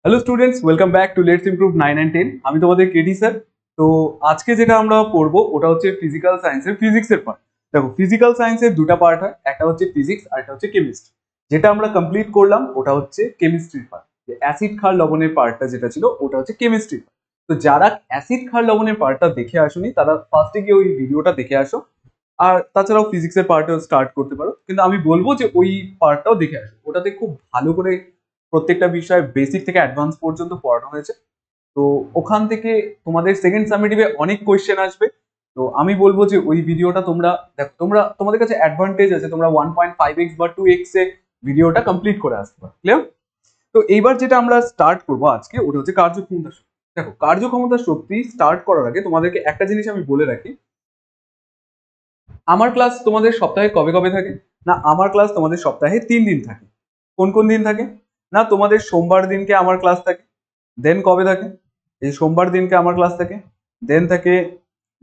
Hello students, welcome back to let's improve 9 and 10। আমি তোমাদের Katie sir. তো আজকে যেটা আমরা পড়বো ওটা হচ্ছে ফিজিক্যাল সায়েন্সের ফিজিক্সের পার্ট। দেখো, ফিজিক্যাল সায়েন্সের দুটা পার্ট হয়, একটা হচ্ছে ফিজিক্স আর একটা হচ্ছে কেমিস্ট্রি। যেটা আমরা কমপ্লিট করলাম ওটা হচ্ছে কেমিস্ট্রির পার্ট। অ্যাসিড ক্ষার লবণের পার্টটা যেটা ছিল ওটা হচ্ছে কেমিস্ট্রি। তো যারা অ্যাসিড ক্ষার লবণের পার্টটা দেখে আসোনি তারা ফার্স্টে গিয়ে ওই ভিডিওটা দেখে আসো। আর তাছাড়াও ফিজিক্সের পার্টেও স্টার্ট করতে পারো, কিন্তু আমি বলবো যে ওই পার্টটাও দেখে আসো, ওটাতে খুব ভালো করে প্রত্যেকটা বিষয় বেসিক থেকে অ্যাডভান্স পর্যন্ত পড়ানো হয়েছে। তো ওখান থেকে তোমাদের সেকেন্ড সামেটিভে অনেক কোয়েশ্চেন আসবে। তো আমি বলবো যে ওই ভিডিওটা তোমরা দেখো, তোমাদের কাছে অ্যাডভান্টেজ আছে, তোমরা 1.5x বা 2x এ ভিডিওটা কমপ্লিট করে আসতে পারো। ক্লিয়ার? তো এইবার যেটা আমরা স্টার্ট করবো আজকে ওটা হচ্ছে কার্যক্ষমতা শক্তি। দেখো, কার্যক্ষমতা শক্তি স্টার্ট করার আগে তোমাদেরকে একটা জিনিস আমি বলে রাখি। আমার ক্লাস তোমাদের সপ্তাহে কবে কবে থাকে? না, আমার ক্লাস তোমাদের সপ্তাহে 3 দিন থাকে। কোন কোন দিন থাকে? না, তোমাদের সোমবার দিনকে আমার ক্লাস থাকে। দেন কবে থাকে? এই সোমবার দিনকে আমার ক্লাস থাকে। দেন থাকে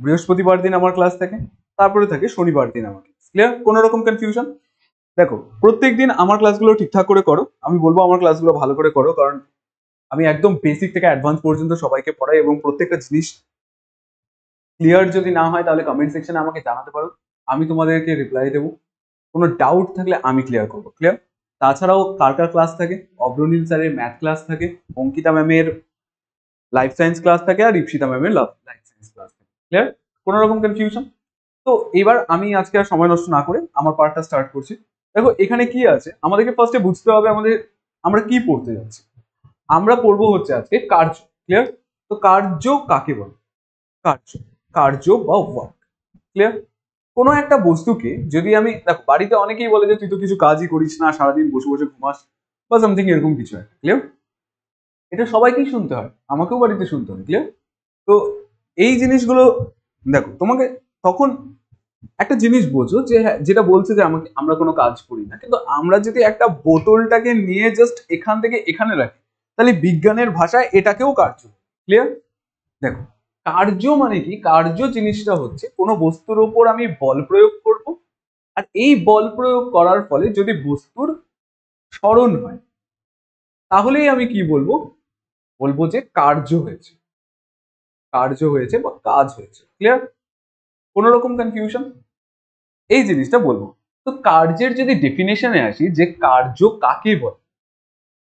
বৃহস্পতিবার দিন আমার ক্লাস থাকে। তারপরে থাকে শনিবার দিন আমার ক্লাস। ক্লিয়ার? কোনো রকম কনফিউশন? দেখো, প্রত্যেক দিন আমার ক্লাসগুলো ঠিকঠাক করে করো। আমি বলবো আমার ক্লাসগুলো ভালো করে করো, কারণ আমি একদম বেসিক থেকে অ্যাডভান্স পর্যন্ত সবাইকে পড়াই এবং প্রত্যেকটা জিনিস ক্লিয়ার যদি না হয় তাহলে কমেন্ট সেকশনে আমাকে জানাতে পারো। আমি তোমাদেরকে রিপ্লাই দেবো। কোনো ডাউট থাকলে আমি ক্লিয়ার করবো। ক্লিয়ার? তাছাড়াও কার কার ক্লাস থাকে? অব্রনীল স্যারের ম্যাথ ক্লাস থাকে, অঙ্কিতা ম্যামের লাইফ সায়েন্স ক্লাস থাকে, আর ইপসিতা ম্যামের লাইফ সায়েন্স ক্লাস থাকে। ক্লিয়ার? কোনো রকম কনফিউশন? তো এবার আমি আজকে আর সময় নষ্ট না করে আমার পার্টটা স্টার্ট করছি। দেখো, এখানে কি আছে আমাদেরকে ফার্স্টে বুঝতে হবে, আমরা কি পড়তে যাচ্ছি। আমরা পড়বো হচ্ছে আজকে কার্য। ক্লিয়ার? তো কার্য কাকে বলে? কার্য, কার্য বা ওয়ার্ক। ক্লিয়ার? কোনো একটা বস্তুকে যদি আমি, দেখো বাড়িতে অনেকেই বলে যে তুই তো কিছু কাজই করিস না, সারাদিন বসে বসে ঘুমাস বা সামথিং এরকম কিছু একটা। ক্লিয়ার? এটা সবাইকেই শুনতে হয়, আমাকেও বাড়িতে শুনতে হয়। ক্লিয়ার? তো এই জিনিসগুলো, দেখো তোমাকে তখন একটা জিনিস বোঝো যে হ্যাঁ, যেটা বলছে যে আমরা কোনো কাজ করি না, কিন্তু আমরা যদি একটা বোতলটাকে নিয়ে জাস্ট এখান থেকে এখানে রাখি তাহলে বিজ্ঞানের ভাষায় এটাকেও কার্য। ক্লিয়ার? দেখো, কার্য মানে কি? কার্য জিনিসটা হচ্ছে কোনো বস্তুর ওপর আমি বল প্রয়োগ করব, আর এই বল প্রয়োগ করার ফলে যদি বস্তুর স্মরণ হয় তাহলেই আমি কি বলবো? বলবো যে কার্য হয়েছে, কার্য হয়েছে বা কাজ হয়েছে। ক্লিয়ার? কোনো রকম কনফিউশন? এই জিনিসটা বলবো। তো কার্যের যদি ডেফিনেশনে আসি যে কার্য কাকে বলে।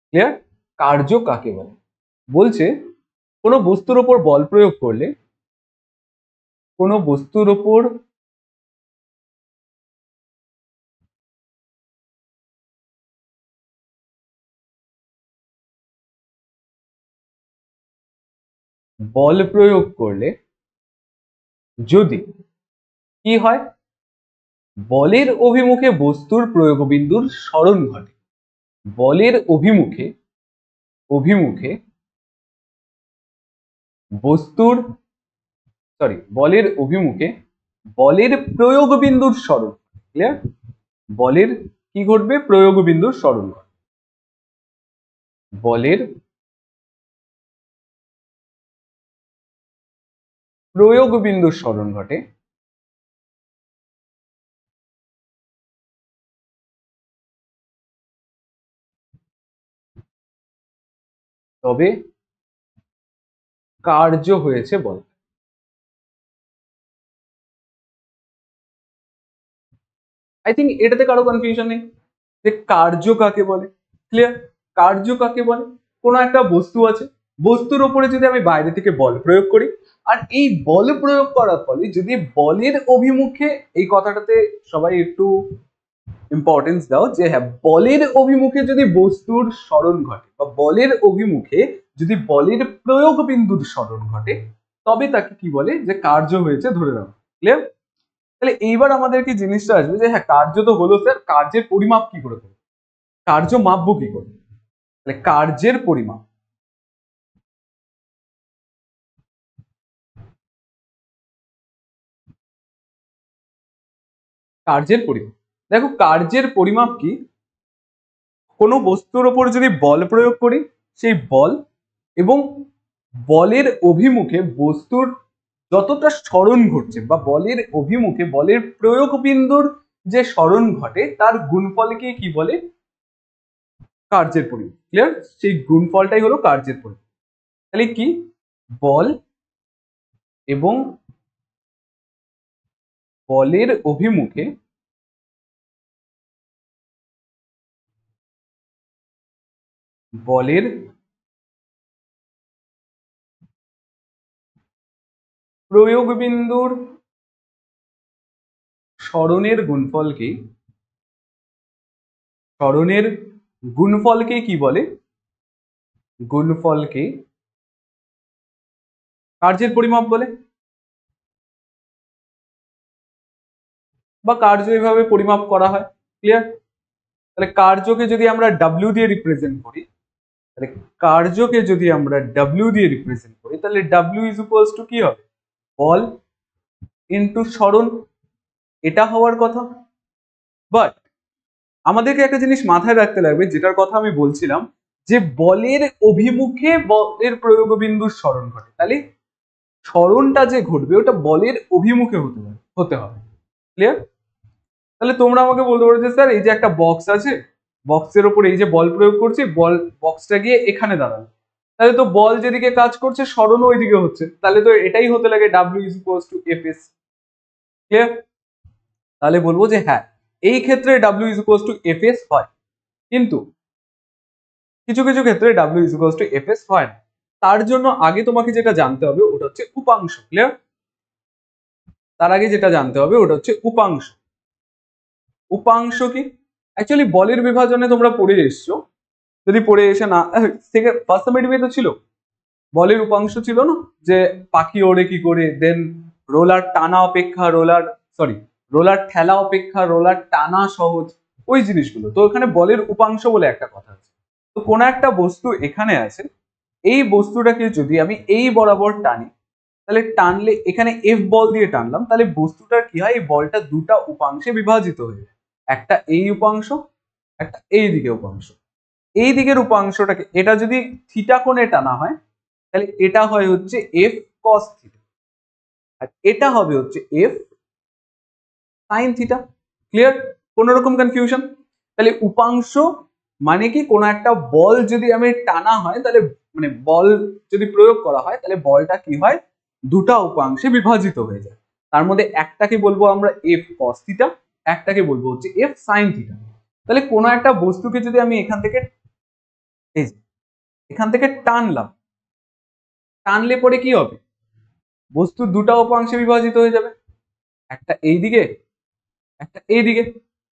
ক্লিয়ার? কার্য কাকে বলে? বলছে কোনো বস্তুর ওপর বল প্রয়োগ করলে, কোনো বস্তুর ওপর বল প্রয়োগ করলে যদি কি হয়? বলের অভিমুখে বস্তুর প্রয়োগ বিন্দুর স্মরণ ঘটে। বলের অভিমুখে অভিমুখে বস্তুর, বলের অভিমুখে বলের প্রয়োগ বিন্দুর স্মরণ। ক্লিয়ার? বলের কি ঘটবে? প্রয়োগ বিন্দুর স্মরণ ঘটবে। বলের প্রয়োগ বিন্দুর স্মরণ ঘটে, তবে কার্য হয়েছে বল। আই থিঙ্ক এটাতে কারো কনফিউশন নেই যে কার্য কাকে বলে। ক্লিয়ার? কার্য কাকে বলে? কোনো একটা বস্তু আছে, বস্তুর ওপরে যদি আমি বাইরে থেকে বল প্রয়োগ করি, আর এই বল প্রয়োগ করার ফলে যদি বলের অভিমুখে, এই কথাটাতে সবাই একটু ইম্পর্টেন্স দাও যে হ্যাঁ, বলের অভিমুখে যদি বস্তুর স্মরণ ঘটে বা বলের অভিমুখে যদি বলের প্রয়োগ বিন্দুর স্মরণ ঘটে, তবে তাকে কি বলে? যে কার্য হয়েছে ধরে নাও। ক্লিয়ার? তাহলে এইবার আমাদের কি জিনিসটা আসবে যে হ্যাঁ, কার্য তো হলো স্যার, কার্যের পরিমাপ কি করে করবো? কার্য মাপবো কি করে? তাহলে কার্যের পরিমাপ, কার্যের পরিমাপ। দেখো, কার্যের পরিমাপ কি? কোনো বস্তুর ওপর যদি বল প্রয়োগ করি, সেই বল এবং বলের অভিমুখে বস্তুর যতটা স্মরণ ঘটছে বা বলের অভিমুখে বলের প্রয়োগ বিন্দুর যে স্মরণ ঘটে তার গুণফলকে কি বলে? কার্যের পরিমাপ, ক্লিয়ার? সেই গুণফলটাই হলো কার্যের পরিমাপ। তাহলে কি বল এবং বলের অভিমুখে বলের প্রয়োগ বিন্দুর সরণের গুণফলকে কি বলে? গুণফলকে কার্যের পরিমাপ বলে, বা কার্য এভাবে পরিমাপ করা হয়, ক্লিয়ার? তাহলে কার্যকে যদি আমরা ডাব্লিউ দিয়ে রিপ্রেজেন্ট করি, তাহলে কার্যকে যদি আমরা ডাব্লিউ দিয়ে রিপ্রেজেন্ট করি, তাহলে ডাব্লিউ ইজ ইকুয়ালস টু কি হবে? বল ইনটু সরণ, এটা হওয়ার কথা। বাট আমাদেরকে একটা জিনিস মাথায় রাখতে লাগবে, যেটার কথা আমি বলছিলাম, যে বলের অভিমুখে বলের প্রয়োগ বিন্দুর সরণ ঘটে। তাহলে সরণটা যে ঘটবে ওটা বলের অভিমুখে হতে হবে, ক্লিয়ার? তাহলে তোমরা আমাকে বলতে পারো যে স্যার এই যে একটা বক্স আছে, বক্সের উপর এই যে বল প্রয়োগ করছি, বল বক্সটা গিয়ে এখানে দাঁড়ালো, তাহলে তো বল যেদিকে কাজ করছে সরণও ওইদিকে হচ্ছে, তাহলে তো এটাই হতে লাগে W is equals to F S, clear? তাহলে বলবো যে হ্যাঁ, এই ক্ষেত্রে W is equals to F S হয়, কিন্তু কিছু কিছু ক্ষেত্রে W is equals to F S হয় না। তার জন্য আগে তোমাকে যেটা জানতে হবে ওটা হচ্ছে উপাংশ, ক্লিয়ার? তার আগে যেটা জানতে হবে ওটা হচ্ছে উপাংশ। উপাংশ কি? অ্যাকচুয়ালি বলের বিভাজনে তোমরা পড়ে এসছো, যদি পড়ে এসে না, ফার্স্ট সেমিস্টারে তো ছিল বলের উপাংশ ছিল না, যে পাখি ওড়ে কি করে, দেন রোলার টানা অপেক্ষা রোলার ঠেলা অপেক্ষা রোলার টানা সহজ, ওই জিনিসগুলো। তো ওখানে বলের উপাংশ বলে একটা কথা আছে। তো কোন একটা বস্তু এখানে আছে, এই বস্তুটাকে যদি আমি এই বরাবর টানি, তাহলে টানলে এখানে এফ বল দিয়ে টানলাম, তাহলে বস্তুটার কি হয়, এই বলটা দুটা উপাংশে বিভাজিত হয়ে যায়, একটা এই উপাংশ, একটা এই দিকে উপাংশ। এই দিকের উপাংশটাকে, এটা যদি থিটা কোণে টানা হয়, তাহলে এটা হয় হচ্ছে এফ কস থিটা, আর এটা হবে হচ্ছে এফ সাইন থিটা, ক্লিয়ার? কোন রকম কনফিউশন? তাহলে উপাংশ মানে কি, কোন একটা বল যদি আমি টানা হয়, তাহলে মানে বল যদি প্রয়োগ করা হয়, তাহলে বলটা কি হয়, দুটা উপাংশে বিভাজিত হয়ে যায়। তার মধ্যে একটাকে বলবো আমরা এফ কস থিটা, একটাকে বলবো হচ্ছে এফ সাইন থিটা। তাহলে কোন একটা বস্তুকে যদি আমি এখান থেকে টানলাম, টানলে পরে কি হবে, বস্তু দুটা উপাংশে বিভাজিত হয়ে যাবে, একটা এই দিকে, একটা এই দিকে।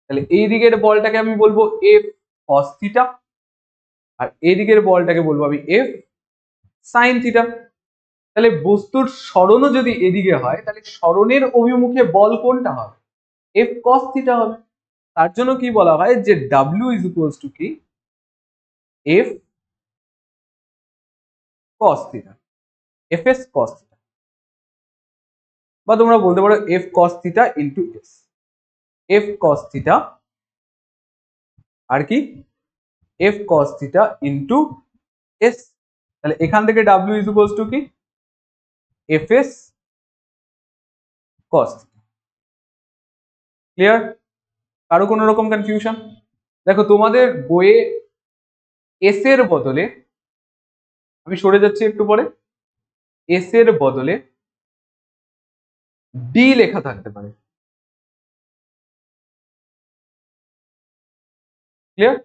তাহলে এই দিকের বলটাকে আমি বলবো এফ কস থিটা, আর এই দিকের বলটাকে বলবো আমি এফ সাইন থিটা। তাহলে বস্তুর সরণও যদি এদিকে হয়, তাহলে সরণের অভিমুখে বল কোনটা হবে, এফ কস থিটা হবে। তার জন্য কি বলা হয়, যে ডাব্লিউ ইজ ইকুয়ালস টু কি, F cos theta, F S cos theta, বা তোমরা বলতে পারো F cos theta into S, F cos theta আর কি, F cos theta into S. তাহলে এখান থেকে ডাব্লিউ ইজ ইকুয়ালস টু কি, F S cos theta, clear? কারো কোনো রকম কনফিউশন? দেখো তোমাদের বইয়ে এস এর বদলে, আমি সরে যাচ্ছি একটু পরে, এস এর বদলে ডি লেখা থাকতে পারে, ক্লিয়ার?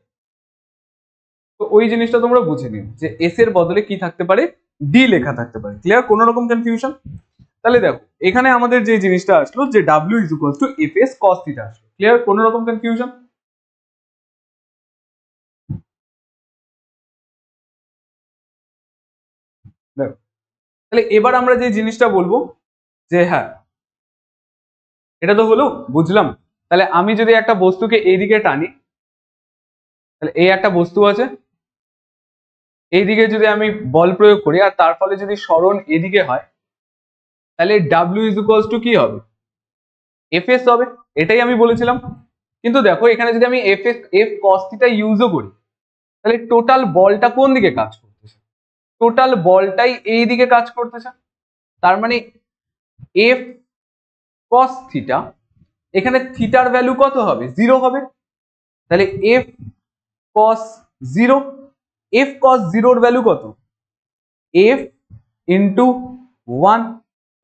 তো ওই জিনিসটা তোমরা বুঝে নিও, যে এস এর বদলে কি থাকতে পারে, ডি লেখা থাকতে পারে, ক্লিয়ার? কোনো রকম কনফিউশন? তাহলে দেখো এখানে আমাদের যে জিনিসটা আসলো, যে W is equals to F S cos theta আসলো, ক্লিয়ার? কোনো রকম কনফিউশন? দেখো তাহলে এবার আমরা যে জিনিসটা বলবো, যে হ্যাঁ এটা তো হলো, বুঝলাম। তাহলে আমি যদি একটা বস্তুকে এইদিকে টানি, তাহলে এই একটা বস্তু আছে, এইদিকে যদি আমি বল প্রয়োগ করি, আর তার ফলে যদি সরণ এদিকে হয়, তাহলে ডাব্লিউ ইজ ইকুয়ালস টু কি হবে, এফ এস হবে। এটাই আমি বলেছিলাম। কিন্তু দেখো এখানে যদি আমি এফ কস থিটা ইউজও করি, তাহলে টোটাল বলটা কোন দিকে কাজ করতেছে, টোটাল বলটাই এই দিকে কাজ করতেছে। তার মানে এফ কস থিটা, এখানে থিটার ভ্যালু কত হবে, 0 হবে। তাহলে এফ কস 0। f cos 0 এর ভ্যালু কত? f into 1।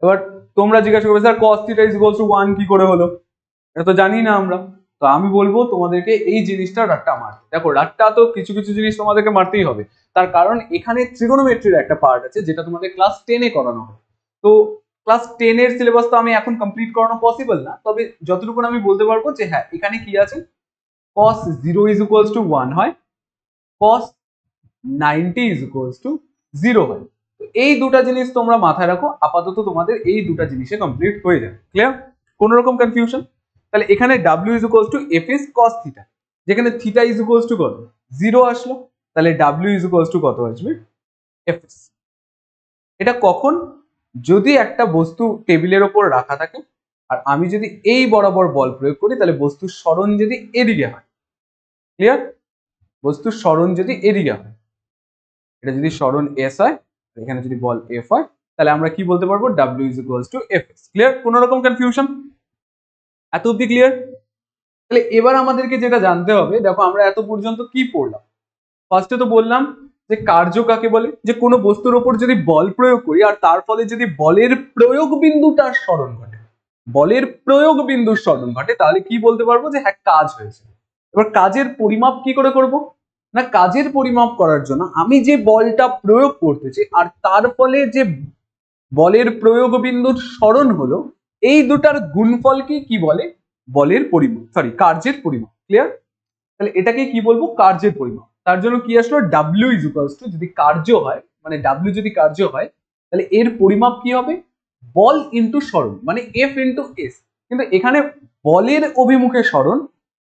এবার তোমরা জিজ্ঞাসা করবে sir cos theta is equals two 1 কি করে হলো? এটা তো জানি না আমরা। তো আমি বলবো তোমাদেরকে এই জিনিসটা রাট্টা মারতে। দেখো রাট্টা তো কিছু কিছু জিনিস তোমাদেরকে মারতেই হবে, তার কারণ এখানে ট্রিগোনোমেট্রির একটা পার্ট আছে যেটা তোমাদের ক্লাস 10-এ করানো হয়। তো ক্লাস 10 এর সিলেবাস তো আমি এখন কমপ্লিট করানো পসিবল না, তবে যতটুকু আমি বলতে পারবো যে হ্যাঁ এখানে কি আছে, cos 0 ইজ ইকুয়ালস টু 1 হয়, cos 90 ইজ ইকুয়ালস টু 0 হয়। তো এই দুটা জিনিস তোমরা মাথায় রাখো, আপাতত তোমাদের এই দুটা জিনিসে কমপ্লিট হয়ে যাবে। ক্লিয়ার? কোনো রকম কনফিউশন? তাহলে এখানে w is equals two f is cos theta, যেখানে থিটা ইজ ইকুয়ালস টু কত 0 আসলো, তাহলে w ইজ ইকুয়ালস টু কত আসবে f। এটা কখন? যদি একটা বস্তু টেবিলের ওপর রাখা থাকে আর আমি যদি এই বরাবর বল প্রয়োগ করি, তাহলে বস্তুর সরণ যদি এদিকে হয়। ক্লিয়ার? বস্তুর সরণ যদি এদিকে হয়, এটা যদি সরণ s হয়, এখানে যদি বল f হয়, তাহলে আমরা কি বলতে পারবো w is equals two f। Clear? কোনো রকম কনফিউশন? এত অব্দি ক্লিয়ার? তাহলে এবার আমাদেরকে যেটা জানতে হবে, দেখো আমরা এত পর্যন্ত কি পড়লাম। ফার্স্টে তো বললাম যে কার্য কাকে বলে, যে কোনো বস্তুর ওপর যদি বল প্রয়োগ করি আর তার ফলে যদি বলের প্রয়োগ বিন্দুটার স্মরণ ঘটে, বলের প্রয়োগ বিন্দুর স্মরণ ঘটে, তাহলে কি বলতে পারবো যে হ্যাঁ কাজ হয়েছে। এবার কাজের পরিমাপ কি করে করব? না কাজের পরিমাপ করার জন্য আমি যে বলটা প্রয়োগ করতেছি আর তার ফলে যে বলের প্রয়োগ বিন্দুর স্মরণ হলো, এই দুটার গুণফলকে কি বলে? বলের পরিমাপ, সরি কার্যের পরিমাপ। ক্লিয়ার? তাহলে এটাকে কি বলবো? কার্যের পরিমাপ। তার জন্য কি আসলো, w ইজ ইকুয়ালস টু, যদি কার্য হয় মানে w যদি কার্য হয়, তাহলে এর পরিমাপ কি হবে? বল ইন্টু সরণ, মানে f ইন্টু s। কিন্তু এখানে বলের অভিমুখে সরণ,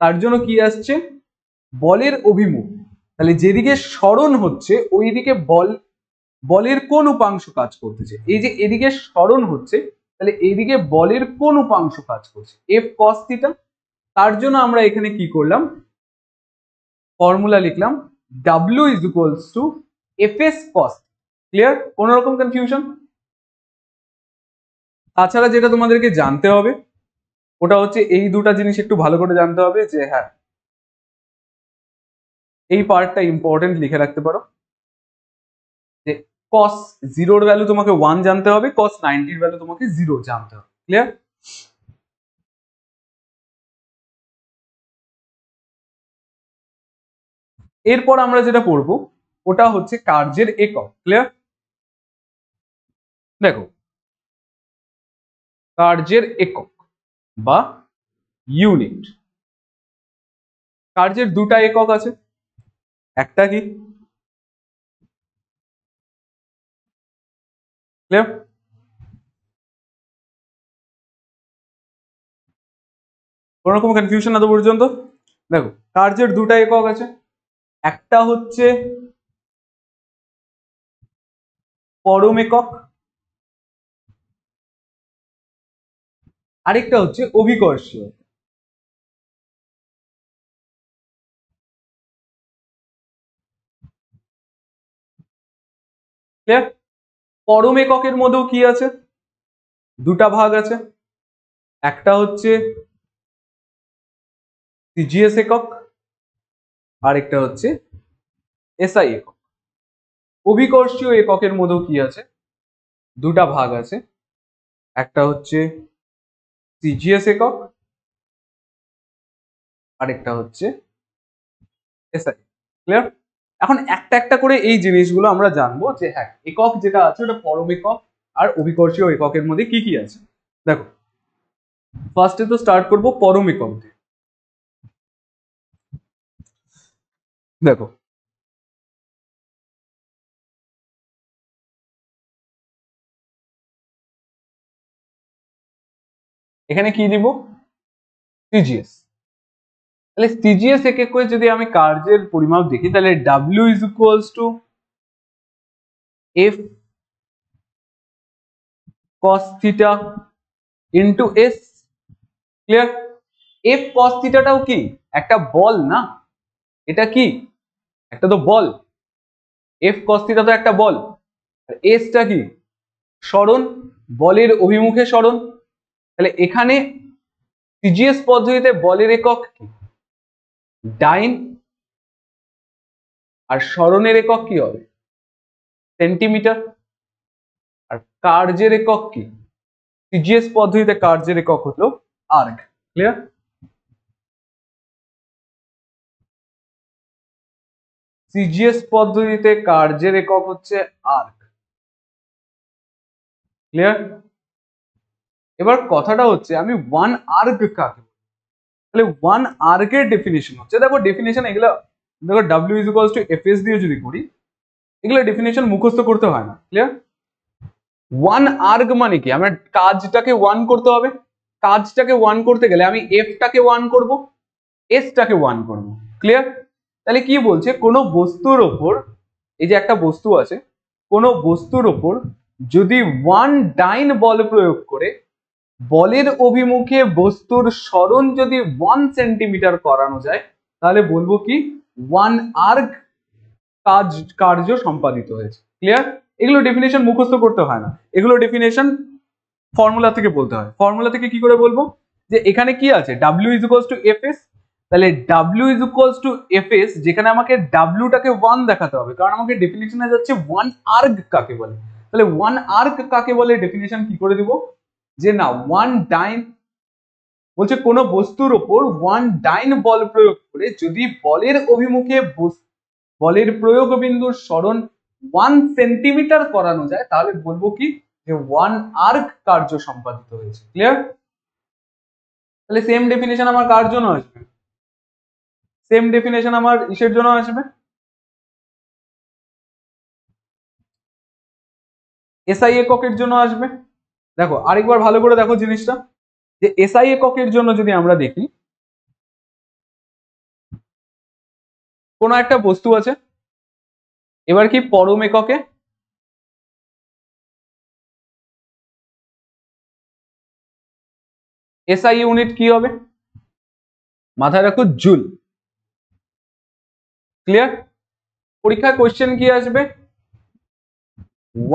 তার জন্য কি আসছে? বলের অভিমুখ। তাহলে যেদিকে সরণ হচ্ছে ওইদিকে বলের কোন উপাংশ কাজ করতেছে? এই যে এদিকে সরণ হচ্ছে, তাহলে এইদিকে বলের কোন উপাংশ কাজ করছে? f cos theta. তার জন্য আমরা এখানে কি করলাম, ফর্মুলা লিখলাম w is equals two fs cos। Clear? কোন রকম কনফিউশন? তাছাড়া যেটা তোমাদেরকে জানতে হবে ওটা হচ্ছে এই দুটা জিনিস একটু ভালো করে জানতে হবে, যে হ্যাঁ এই পার্টটা ইম্পর্টেন্ট লিখে রাখতে পারো, যে cos 0 এর ভ্যালু তোমাকে 1 জানতে হবে, cos 90 এর ভ্যালু তোমাকে 0 জানতে হবে। ক্লিয়ার? এরপর আমরা যেটা পড়বো ওটা হচ্ছে কার্যের একক। ক্লিয়ার? দেখো কার্যের একক বা ইউনিট, কার্যের দুটা একক আছে। একটা কি? ক্লিয়ার? কোন রকম কনফিউশন না তো পর্যন্ত? দেখো কার্যের দুটা একক আছে, একটা হচ্ছে পরম একক, আরেকটা হচ্ছে অভিকর্ষীয়। ক্লিয়ার? পরম এককের মধ্যেও কি আছে? দুটা ভাগ আছে, একটা হচ্ছে সিজিএস একক, আরেকটা হচ্ছে এসআই একক। অভিকর্ষীয় এককের মধ্যেও কি আছে? দুটা ভাগ আছে, একটা হচ্ছে সিজিএস একক, আরেকটা হচ্ছে এসআই। ক্লিয়ার? এখন একটা একটা করে এই জিনিসগুলো আমরা জানবো, যে হ্যাঁ একক যেটা আছে ওটা পরম একক আর অভিকর্ষীয় এককের মধ্যে কি কি আছে। দেখো ফার্স্টে তো স্টার্ট করবো পরম একক দিয়ে। দেখো এখানে কি দিব? সিজিএস। তাহলে সিজিএস একক করে যদি আমি কার্যের পরিমাপ দেখি, তাহলে w is equals two f cos theta into s। Clear? f cos থিটাটাও কি একটা বল না? এটা কি একটা তো বল, f cos থিটা তো একটা বল, আর s টা কি সরণ, বলের অভিমুখে সরণ। তাহলে এখানে সিজিএস পদ্ধতিতে বলের একক কি? ডাইন আর সরণের একক কি হবে? সেন্টিমিটার। আর কার্যের একক কি? সিজিএস পদ্ধতিতে কার্যের একক হলো আর্গ। ক্লিয়ার? সিজিএস পদ্ধতিতে কার্যের একক হচ্ছে আর্গ। ক্লিয়ার? এবার কথাটা হচ্ছে আমি ওয়ান আর্গ কাকে, তাহলে ওয়ান আর্গের ডেফিনেশন হচ্ছে, দেখো ডেফিনেশন এগুলো, দেখো W is equals two FS দিয়ে যদি করি, এগুলো ডেফিনেশন মুখস্থ করতে হয় না। ক্লিয়ার? ওয়ান আর্গ মানে কি? আমার কাজটাকে ওয়ান করতে হবে, কাজটাকে ওয়ান করতে গেলে আমি এফটাকে ওয়ান করব, এসটাকে ওয়ান করব। ক্লিয়ার? তাহলে কি বলছে, কোনো বস্তুর ওপর, এই যে একটা বস্তু আছে, কোনো বস্তুর ওপর যদি ওয়ান ডাইন বল প্রয়োগ করে বলের অভিমুখে বস্তুর সরণ যদি 1 সেন্টিমিটার করানো যায়, তাহলে বলবো কি ওয়ান আর্গ কার্য সম্পাদিত হয়েছে। ক্লিয়ার? এগুলো ডেফিনেশন মুখস্থ করতে হয় না, এগুলো ডেফিনেশন ফর্মুলা থেকে বলতে হয়। ফর্মুলা থেকে কি করে বলবো, যে এখানে কি আছে, W is equals to F S, তাহলে W is equals to F S, যেখানে আমাকে ডাব্লিউটাকে 1 দেখাতে হবে, কারণ আমাকে ডেফিনেশনে যাচ্ছে ওয়ান আর্গ কাকে বলে। তাহলে ওয়ান আর্গ কাকে বলে ডেফিনেশন কি করে দিব, যে না ওয়ান ডাইন, বলছে কোনো বস্তুর ওপর ওয়ান ডাইন বল প্রয়োগ করে যদি বলের অভিমুখে বলের প্রয়োগ বিন্দুর সরণ 1 সেন্টিমিটার করানো যায়, তাহলে বলবো কি যে ওয়ান আর্গ কার্য সম্পাদিত হয়েছে। ক্লিয়ার? তাহলে সেম ডেফিনেশন আমার কার জন্য আসবে, সেম ডেফিনেশন আমার ইসের জন্য আসবে, এসআই এককের জন্য আসবে। দেখো আরেকবার ভালো করে দেখো জিনিসটা, যে এসআই এককের জন্য যদি আমরা দেখি, কোনো একটা বস্তু আছে, এবার কি পরম এককে এসআই ইউনিট কি হবে, মাথায় রাখো জুল। ক্লিয়ার? পরীক্ষায় কোশ্চেন কি আসবে,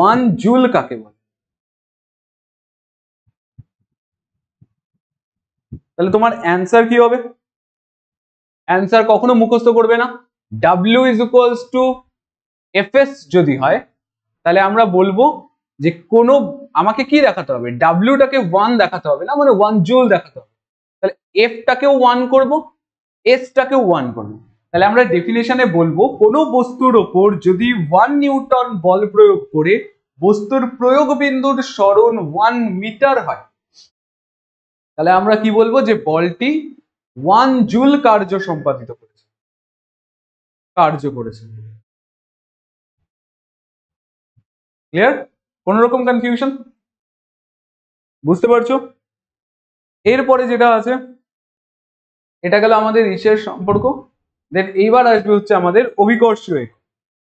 1 জুল কাকে বলে। তাহলে তোমার অ্যান্সার কি হবে, অ্যান্সার কখনো মুখস্থ করবে না, W is equals two FS যদি হয়, তাহলে আমরা বলবো যে কোনো, আমাকে কি দেখাতে হবে, ডাব্লিউটাকে 1 দেখাতে হবে না, মানে 1 জুল দেখাতে হবে, তাহলে এফটাকেও 1 করব, এসটাকেও 1 করব। তাহলে আমরা ডেফিনেশনে বলবো কোনো বস্তুর ওপর যদি 1 নিউটন বল প্রয়োগ করে বস্তুর প্রয়োগ বিন্দুর সরণ 1 মিটার হয়, তাহলে আমরা কি বলবো, যে বলটি 1 জুল কার্য সম্পাদিত করেছে, কার্য করেছে। ক্লিয়ার? কোন রকম কনফিউশন? বুঝতে পারছো? এরপরে যেটা আছে, এটা গেল আমাদের ইসের সম্পর্ক, দেন এইবার আসবে হচ্ছে আমাদের অভিকর্ষীয় একক।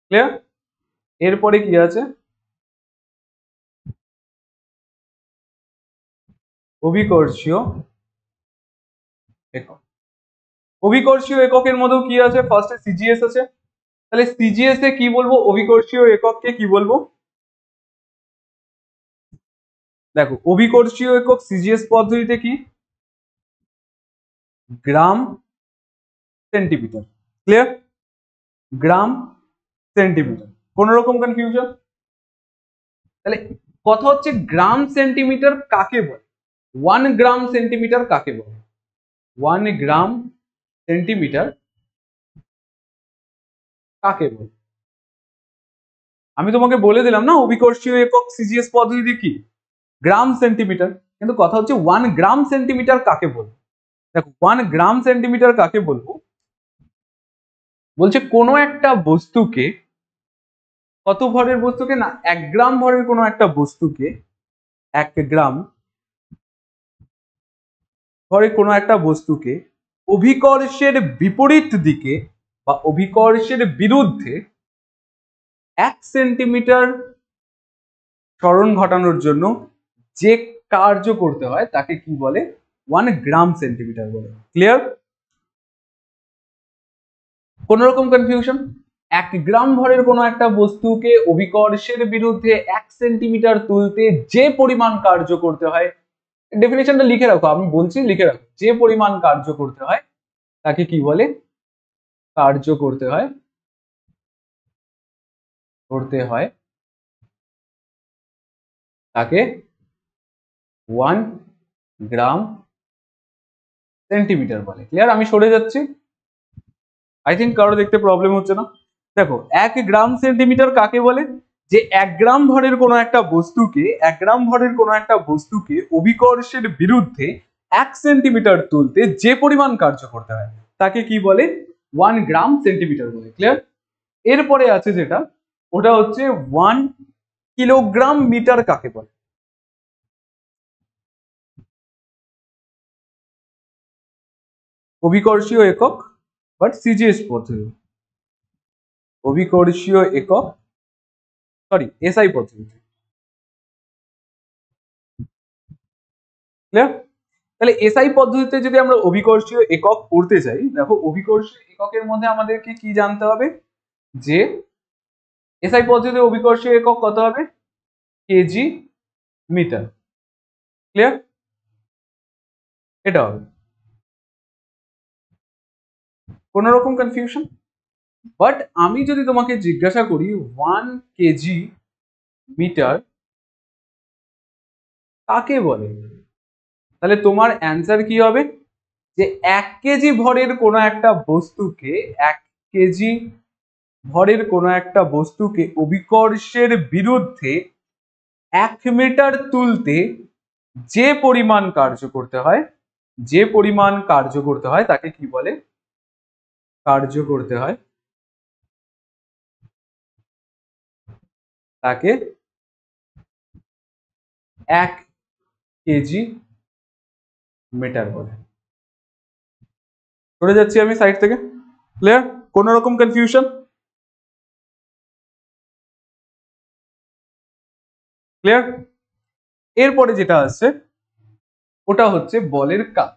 ক্লিয়ার? এরপরে কি আছে, অভিকর্ষীয় একক। অভিকর্ষীয় এককের মধ্যেও কি আছে, ফার্স্টে সিজিএস আছে, তাহলে সিজিএস এ কি বলবো, অভিকর্ষীয় একককে কি বলবো, দেখো অভিকর্ষীয় একক সিজিএস পদ্ধতিতে কি, গ্রাম সেন্টিমিটার। ক্লিয়ার? গ্রাম সেন্টিমিটার। কোন রকম কনফিউশন? তাহলে কথা হচ্ছে গ্রাম সেন্টিমিটার কাকে বলে, 1 গ্রাম সেন্টিমিটার কাকে বলে, 1 গ্রাম সেন্টিমিটার কাকে বলে। আমি তোমাকে বলে দিলাম না অভিকর্ষীয় একক সিজিএস পদ্ধতি কি, গ্রাম সেন্টিমিটার, কিন্তু কথা হচ্ছে 1 গ্রাম সেন্টিমিটার কাকে বলবো। দেখো 1 গ্রাম সেন্টিমিটার কাকে বলবো, বলছে কোনো একটা বস্তুকে, কত ভরের বস্তুকে না, 1 গ্রাম ভরের কোনো একটা বস্তুকে, 1 গ্রাম ভরের কোনো একটা বস্তুকে অভিকর্ষের বিপরীত দিকে বা অভিকর্ষের বিরুদ্ধে 1 সেন্টিমিটার সরণ ঘটানোর জন্য যে কার্য করতে হয় তাকে কি বলে, 1 গ্রাম সেন্টিমিটার বলে। ক্লিয়ার? কোন রকম কনফিউশন? 1 গ্রাম ভরের কোনো একটা বস্তুকে অভিকর্ষের বিরুদ্ধে 1 সেন্টিমিটার তুলতে যে পরিমাণ কার্য করতে হয়, ডেফিনেশনটা লিখে রাখো, আমি বলছি লিখে রাখো, যে পরিমাণ কার্য করতে হয় তাকে কি বলে, কার্য করতে হয় করতে হয় তাকে 1 গ্রাম সেন্টিমিটার বলে। ক্লিয়ার? আমি সরে যাচ্ছি, আই থিঙ্ক কারো দেখতে প্রবলেম হচ্ছে না। দেখো 1 গ্রাম সেন্টিমিটার কাকে বলে? যে 1 গ্রাম ভরের কোনো একটা বস্তুকে 1 গ্রাম ভরের কোনো একটা বস্তুকে অভিকর্ষের বিরুদ্ধে 1 সেন্টিমিটার তুলতে যে পরিমাণ কার্য করতে হয় তাকে কি বলে? 1 গ্রাম সেন্টিমিটার বলে। ক্লিয়ার? এরপরে আছে যেটা, ওটা হচ্ছে 1 কিলোগ্রাম মিটার কাকে বলে? অভিকর্ষীয় একক, বাট সিজিএস পদ্ধতি, অভিকর্ষীয় একক, সরি এসআই পদ্ধতি। ক্লিয়ার? তাহলে এসআই পদ্ধতিতে যদি আমরা অভিকর্ষীয় একক পড়তে চাই, দেখো অভিকর্ষীয় এককের মধ্যে আমাদেরকে কি জানতে হবে? যে এসআই পদ্ধতিতে অভিকর্ষীয় একক কত হবে? Kg metre. ক্লিয়ার? এটা হবে। কোন রকম কনফিউশন? বাট আমি যদি তোমাকে জিজ্ঞাসা করি 1 কেজি মিটার কাকে বলে, তাহলে তোমার অ্যান্সার কি হবে? যে 1 কেজি ভরের কোনো একটা বস্তুকে 1 কেজি ভরের কোনো একটা বস্তুকে অভিকর্ষের বিরুদ্ধে 1 মিটার তুলতে যে পরিমাণ কার্য করতে হয়, যে পরিমাণ কার্য করতে হয় তাকে কি বলে? কার্য করতে হয় তাকে 1 কেজি মিটার বলে। সরে যাচ্ছি আমি সাইড থেকে। ক্লিয়ার? কোন রকম কনফিউশন? ক্লিয়ার? এরপরে যেটা আসছে ওটা হচ্ছে বলের কাজ।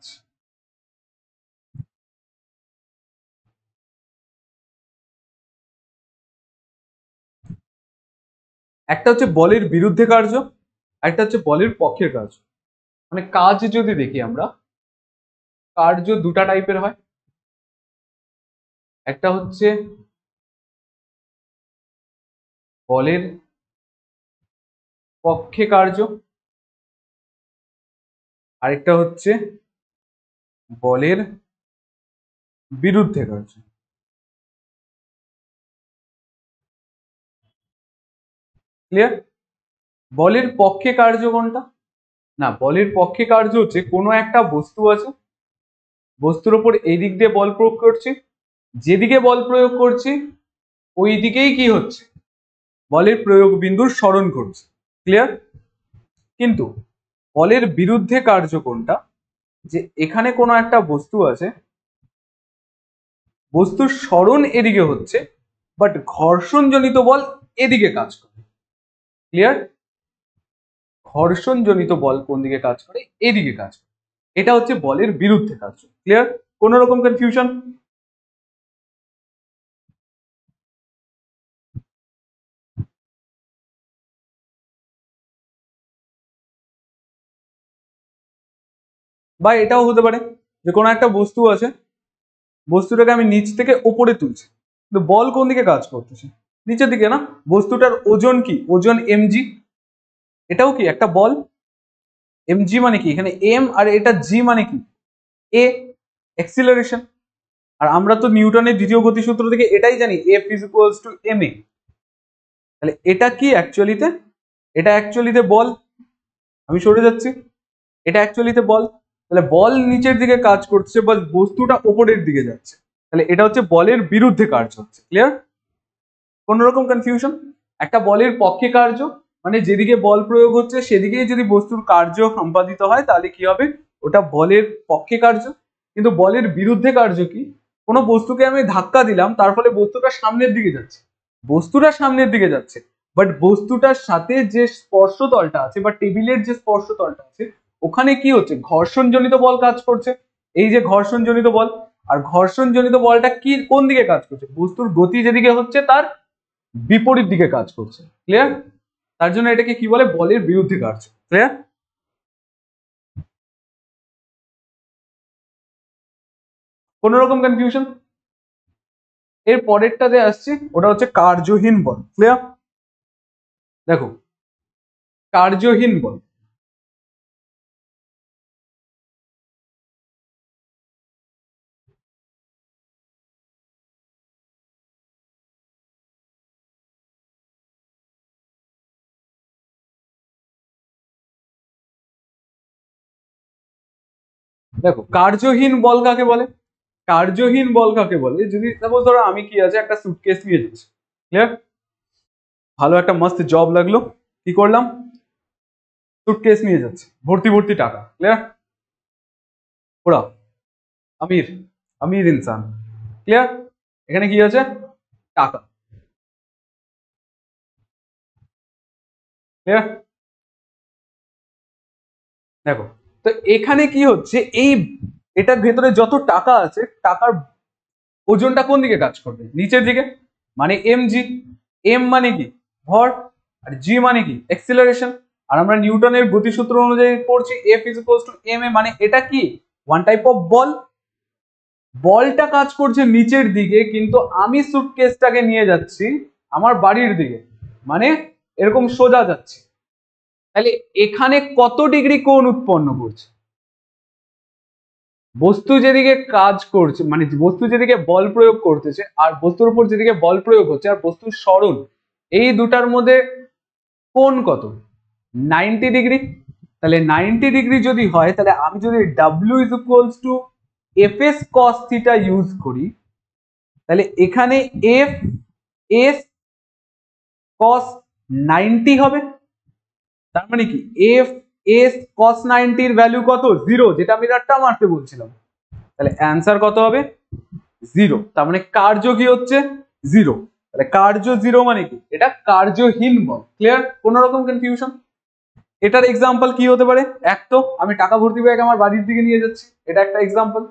একটা হচ্ছে বলের বিরুদ্ধে কার্য, একটা হচ্ছে বলের পক্ষের কার্য। মানে কাজ যদি দেখি আমরা, কার্য দুটা টাইপের হয়। একটা হচ্ছে বলের পক্ষে কার্য, আরেকটা হচ্ছে বলের বিরুদ্ধে কার্য। ক্লিয়ার? বলের পক্ষে কার্য কোনটা? না, বলের পক্ষে কার্য হচ্ছে কোনো একটা বস্তু আছে, বস্তুর উপর এই দিক দিয়ে বল প্রয়োগ করছি, যেদিকে বল প্রয়োগ করছি ওই দিকেই কি হচ্ছে? বলের প্রয়োগ বিন্দুর সরণ করছে। ক্লিয়ার? কিন্তু বলের বিরুদ্ধে কার্য কোনটা? যে এখানে কোনো একটা বস্তু আছে, বস্তুর সরণ এদিকে হচ্ছে, বাট ঘর্ষণজনিত বল এদিকে কাজ করে। ক্লিয়ার? ঘর্ষণজনিত বল কোন দিকে কাজ করে? এদিকে কাজ করে। এটা হচ্ছে বলের বিরুদ্ধে কার্য। ক্লিয়ার? কোন রকম কনফিউশন? বা এটাও হতে পারে যে কোনো একটা বস্তু আছে, বস্তুটাকে আমি নিচ থেকে ওপরে তুলছি, কিন্তু বল কোন দিকে কাজ করতেছে? নিচের দিকে না? বস্তুটার ওজন কি? ওজন এমজি, এটাও কি একটা বল? এমজি মানে কি? এখানে এম আর এটা জি মানে কি? এ, অ্যাক্সিলারেশন। আর আমরা তো নিউটনের দ্বিতীয় গতিসূত্র থেকে এটাই জানি, F is equals to M A. তাহলে এটা কি অ্যাকচুয়ালিতে? এটা অ্যাকচুয়ালিতে বল। আমি সরে যাচ্ছি, এটা অ্যাকচুয়ালিতে বল। তাহলে বল নিচের দিকে কাজ করছে বা বস্তুটা ওপরের দিকে যাচ্ছে, তাহলে এটা হচ্ছে বলের বিরুদ্ধে কার্য হচ্ছে। ক্লিয়ার? কোন রকম কনফিউশন? একটা বলের পক্ষে কার্য মানে যেদিকে বল প্রয়োগ হচ্ছে সেদিকেই যদি বস্তুর কার্য সম্পাদিত হয় তাহলে কি হবে? ওটা বলের পক্ষে কার্য। কিন্তু বলের বিরুদ্ধে কার্য কি? কোনো বস্তুকে আমি ধাক্কা দিলাম, তার ফলে বস্তুটা সামনের দিকে যাচ্ছে, বস্তুটা সামনের দিকে যাচ্ছে, বাট বস্তুটার সাথে যে স্পর্শতলটা আছে বা টেবিলের যে স্পর্শতলটা আছে ওখানে কি হচ্ছে? ঘর্ষণজনিত বল কাজ করছে। এই যে ঘর্ষণজনিত বল, আর ঘর্ষণজনিত বলটা কি কোন দিকে কাজ করছে? বস্তুর গতি যেদিকে হচ্ছে তার বিপরীত দিকে কাজ করছে। ক্লিয়ার? তার জন্য এটাকে কি বলে? বলের বিরুদ্ধে কার্য। ক্লিয়ার? কোন রকম কনফিউশন? এর পরেরটা যে আসছে ওটা হচ্ছে কার্যহীন বল। ক্লিয়ার? দেখো কার্যহীন বল, দেখো কার্যহীন বল কাকে বলে? কার্যহীন বল কাকে বলে, যদি সাপোজ ধরো আমি কি আছে একটা সুটকেস নিয়ে যাচ্ছি, ক্লিয়ার, ভালো একটা মস্ত জব লাগলো, কি করলাম, সুটকেস নিয়ে যাচ্ছি ভর্তি ভর্তি টাকা, ক্লিয়ার, ওরা আমির, আমির ইনসান, ক্লিয়ার, এখানে কি আছে, টাকা, ক্লিয়ার। দেখো তো এখানে কি হচ্ছে, এই এটার ভেতরে যত টাকা আছে টাকার ওজনটা কোন দিকে কাজ করবে, নিচের দিকে, মানে এম জি, এম মানে কি ভর, আর জি মানে কি এক্সিলারেশন, আর আমরা নিউটনের গতিসূত্র অনুযায়ী পড়ছি F is equals to M A, মানে এটা কি ওয়ান টাইপ অফ বল, বলটা কাজ করছে নিচের দিকে, কিন্তু আমি সুটকেসটাকে নিয়ে যাচ্ছি আমার বাড়ির দিকে, মানে এরকম সোজা যাচ্ছে, তাহলে এখানে কত ডিগ্রি কোণ উৎপন্ন করছে, বস্তু যেদিকে কাজ করছে মানে বস্তু যেদিকে বল প্রয়োগ করতেছে আর বস্তুর উপর যেদিকে বল প্রয়োগ হচ্ছে আর বস্তুর সরণ, এই দুটার মধ্যে কোণ কত, 90 ডিগ্রি। তাহলে 90 ডিগ্রি যদি হয়, তাহলে আমি যদি W is equals to F S cos theta use করি, তাহলে এখানে এফ এস কস 90 হবে, তার মানে কি এফ এস কস 90 এর ভ্যালু কত, 0, যেটা আমি রাটটা মারতে বলছিলাম, তাহলে অ্যান্সার কত হবে, 0, তার মানে কার্য কি হচ্ছে, 0, তাহলে কার্য 0 মানে কি, এটা কার্যহীন বল, ক্লিয়ার, কোন রকম কনফিউশন? এটার এক্সাম্পল কি হতে পারে, এক তো আমি টাকা ভর্তি ব্যাগ আমার বাড়ির দিকে নিয়ে যাচ্ছি, এটা একটা এক্সাম্পল,